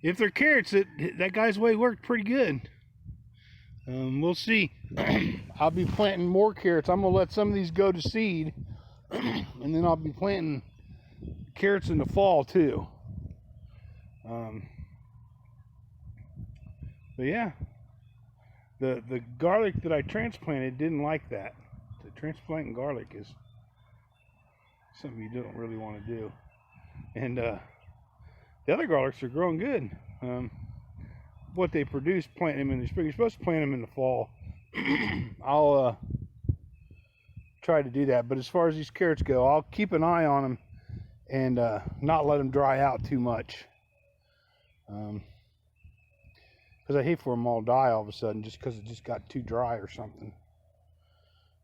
if they're carrots, that guy's way worked pretty good. We'll see. I'll be planting more carrots. I'm gonna let some of these go to seed, and then I'll be planting carrots in the fall too. But yeah, the garlic that I transplanted didn't like that. The transplanting garlic is something you don't really want to do. And the other garlics are growing good. What they produce, plant them in the spring. You're supposed to plant them in the fall. I'll try to do that. But as far as these carrots go, I'll keep an eye on them and not let them dry out too much. Because I hate for them all to die all of a sudden just because it just got too dry or something.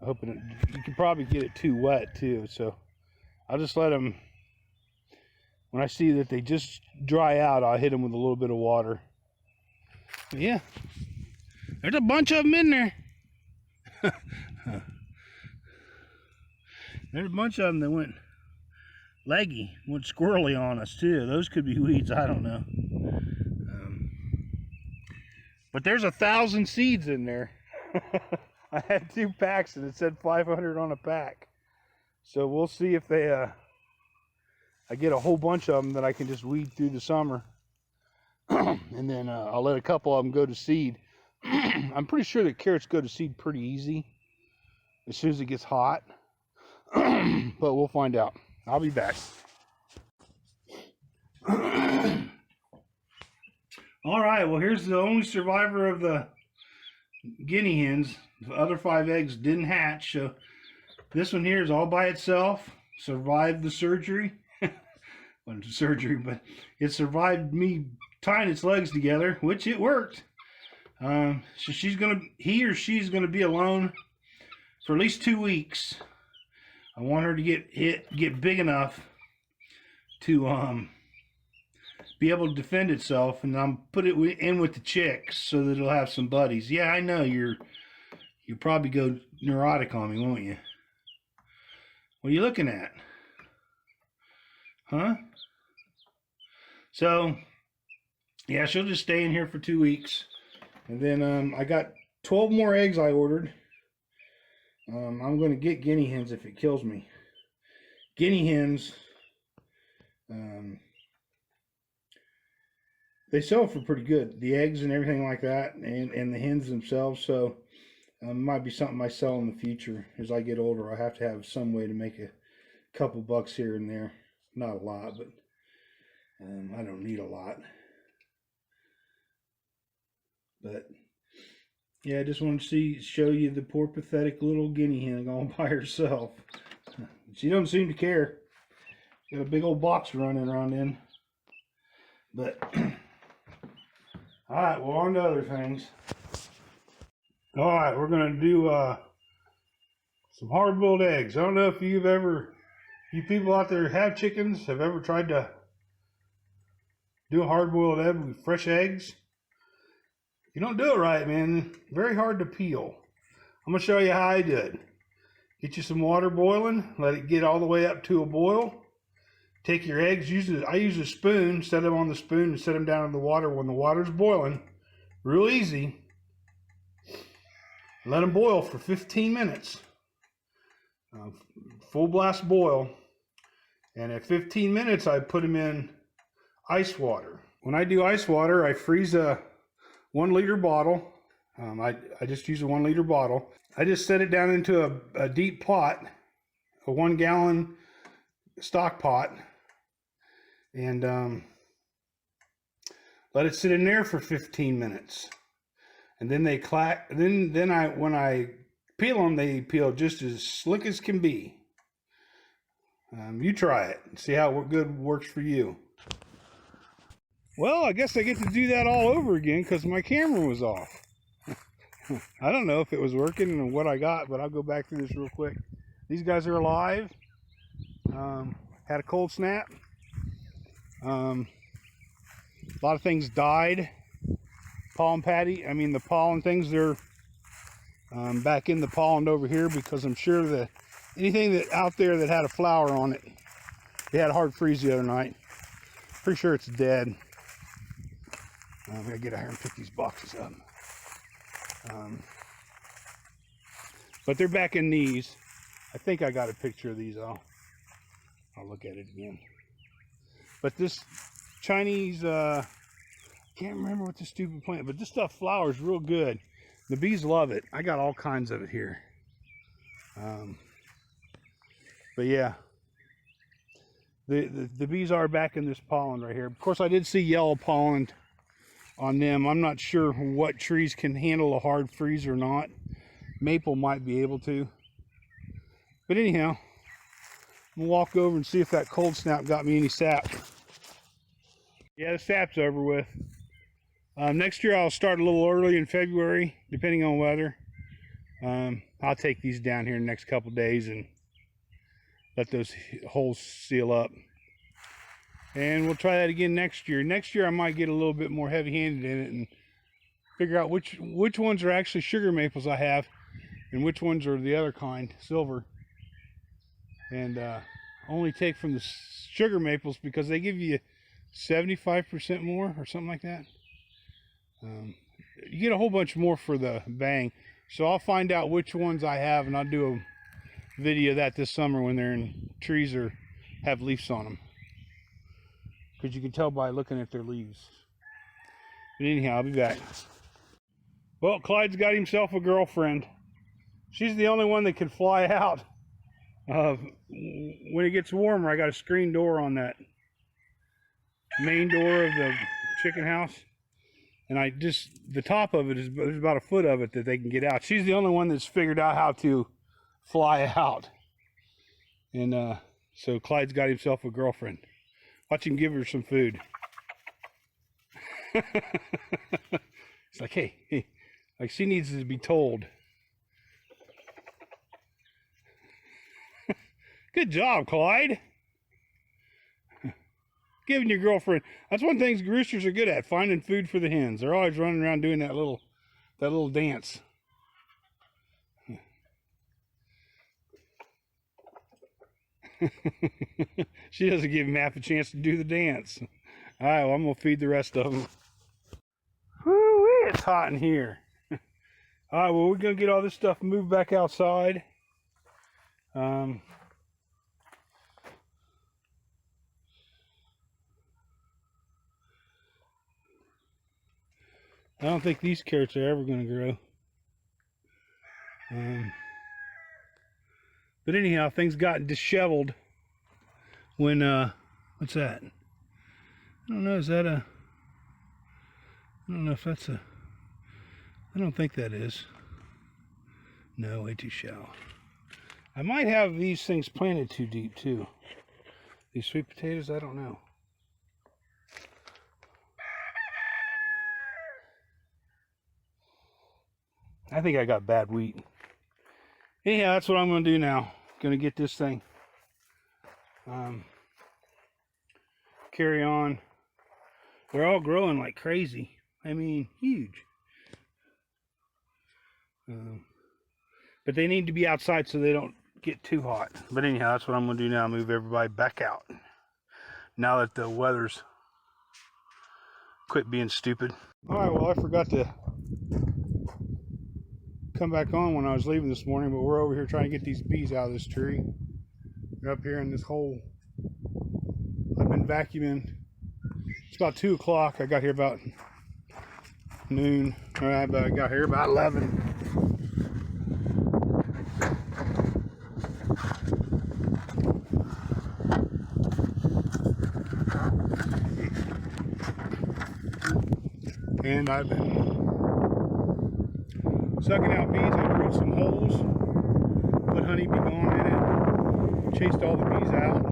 I'm hoping you can probably get it too wet too. So I'll just let them, when I see that they just dry out, I'll hit them with a little bit of water. But yeah, there's a bunch of them in there. There's a bunch of them that went leggy, went squirrely on us too. Those could be weeds, I don't know. But there's 1,000 seeds in there. I had 2 packs and it said 500 on a pack. So we'll see if they, I get a whole bunch of them that I can just weed through the summer. And then I'll let a couple of them go to seed. I'm pretty sure that carrots go to seed pretty easy as soon as it gets hot. But we'll find out. I'll be back. All right, well, here's the only survivor of the guinea hens. The other 5 eggs didn't hatch, so this one here is all by itself. Survived the surgery. Wasn't surgery, but it survived me tying its legs together, which it worked. So he or she's gonna be alone for at least 2 weeks. I want her to get big enough to be able to defend itself, and I'm put it in with the chicks so that it'll have some buddies. Yeah, I know you'll probably go neurotic on me, won't you? What are you looking at? Huh? So, yeah, she'll just stay in here for 2 weeks. And then I got 12 more eggs I ordered. I'm going to get guinea hens if it kills me. Guinea hens, they sell for pretty good. The eggs and everything like that, and the hens themselves. So it might be something I sell in the future. As I get older, I have to have some way to make a couple bucks here and there. Not a lot, but I don't need a lot. But yeah, I just wanted to show you the poor pathetic little guinea hen all by herself. She doesn't seem to care. Got a big old box running around in. But alright, well, on to other things. Alright, we're gonna do some hard-boiled eggs. I don't know if you people out there have chickens, have ever tried to do a hard-boiled egg with fresh eggs. If you don't do it right, man, very hard to peel. I'm gonna show you how I did. Get you some water boiling, let it get all the way up to a boil. Take your eggs, I use a spoon, set them on the spoon and set them down in the water when the water's boiling. Real easy. Let them boil for 15 minutes. Full blast boil. And at 15 minutes, I put them in ice water. When I do ice water, I freeze a 1 liter bottle. I just use a 1 liter bottle. I just set it down into a deep pot, a 1 gallon stock pot, and let it sit in there for 15 minutes. And then they clack. Then when I peel them, they peel just as slick as can be. You try it and see how good works for you. Well, I guess I get to do that all over again because my camera was off. I don't know if it was working and what I got, but I'll go back through this real quick. These guys are alive. Had a cold snap. A lot of things died. Pollen patty, the pollen things, they're back in the pollen over here because I'm sure that anything that out there that had a flower on it, they had a hard freeze the other night. Pretty sure it's dead. I'm gonna get out here and pick these boxes up. But they're back in these. I think I got a picture of these. I'll look at it again. But this Chinese, can't remember what the stupid plant, but this stuff flowers real good. The bees love it. I got all kinds of it here. But yeah, the bees are back in this pollen right here. Of course, I did see yellow pollen on them. I'm not sure what trees can handle a hard freeze or not. Maple might be able to. But anyhow, I'm gonna walk over and see if that cold snap got me any sap. Yeah, the sap's over with. Next year I'll start a little early in February, depending on weather. I'll take these down here in the next couple days and let those holes seal up. And we'll try that again next year. Next year I might get a little bit more heavy-handed in it and figure out which ones are actually sugar maples I have and which ones are the other kind, silver. And only take from the sugar maples because they give you 75% more or something like that. You get a whole bunch more for the bang. So I'll find out which ones I have, and I'll do a video of that this summer when they're in trees or have leaves on them, because you can tell by looking at their leaves. But anyhow, I'll be back. Well, Clyde's got himself a girlfriend. She's the only one that can fly out. When it gets warmer, I got a screen door on that main door of the chicken house, and the top of it is, there's about a foot of it that they can get out. She's the only one that's figured out how to fly out. And so Clyde's got himself a girlfriend. Watch him give her some food. It's like, hey, like she needs to be told. Good job, Clyde. Giving your girlfriend. That's one thing roosters are good at, finding food for the hens. They're always running around doing that little dance. She doesn't give him half a chance to do the dance. All right, well, I'm gonna feed the rest of them. Whoo, it's hot in here. All right, well, we're gonna get all this stuff moved back outside. I don't think these carrots are ever going to grow. But anyhow, things got disheveled when, what's that? I don't know, is that a, I don't know if that's a, I don't think that is. No, way too shallow. I might have these things planted too deep too. These sweet potatoes, I don't know. I think I got bad wheat. Anyhow, that's what I'm going to do now. Going to get this thing. Carry on. They're all growing like crazy. I mean, huge. But they need to be outside so they don't get too hot. But anyhow, that's what I'm going to do now. Move everybody back out. Now that the weather's quit being stupid. Alright, well, I forgot to come back on when I was leaving this morning, but we're over here trying to get these bees out of this tree. They're up here in this hole. I've been vacuuming. It's about 2 o'clock. I got here about noon. Alright, but I got here about 11. And I've been sucking out bees. I drilled some holes, put honeybee gone in it, chased all the bees out.